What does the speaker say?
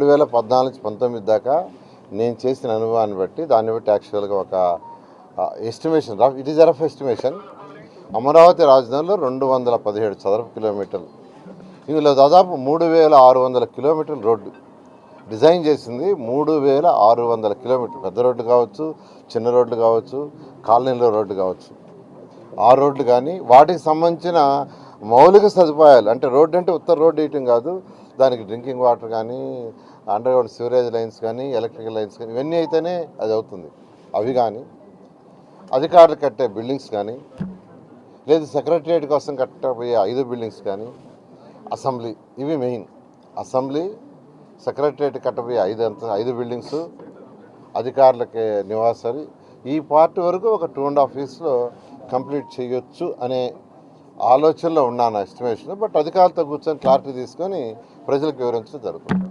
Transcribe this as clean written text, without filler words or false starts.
2014-19 దాకా నేను చేసిన అనుభవాన్ని బట్టి దాన్ని బట్టి యాక్చువల్గా ఒక estimation it is rough estimation. Amaravati రాజధానిలో 217 చదరపు కిలోమీటర్లు, ఇందులో దాదాపు 3600 కిలోమీటర్ల రోడ్డు డిజైన్ చేసింది. 3600 కిలోమీటర్లు పెద్ద రోడ్లు కావచ్చు, చిన్న రోడ్లు కావచ్చు, కాలనీలో రోడ్డు కావచ్చు, ఆ రోడ్లు కానీ వాటికి సంబంధించిన మౌలిక సదుపాయాలు, అంటే రోడ్డు అంటే ఉత్తర రోడ్డు వేయటం కాదు, దానికి డ్రింకింగ్ వాటర్ కానీ, అండర్ గ్రౌండ్ సివరేజ్ లైన్స్ కానీ, ఎలక్ట్రికల్ లైన్స్ కానీ, ఇవన్నీ అయితేనే అది అవుతుంది. అవి కానీ అధికారులు కట్టే బిల్డింగ్స్ కానీ, లేదు సెక్రటరియట్ కోసం కట్టబోయే 5 బిల్డింగ్స్ కానీ, అసెంబ్లీ, ఇవి మెయిన్. అసెంబ్లీ, సెక్రటరియట్ కట్టబోయే 5 బిల్డింగ్స్, అధికారులకి నివాసాలు, ఈ పార్ట్ వరకు ఒక 2.5 yearsలో కంప్లీట్ చేయొచ్చు అనే ఆలోచనలో ఉన్నాను ఎస్టిమేషన్. బట్ అధికారులతో కూర్చొని క్లారిటీ తీసుకొని ప్రజలకు వివరించడం జరుగుతుంది.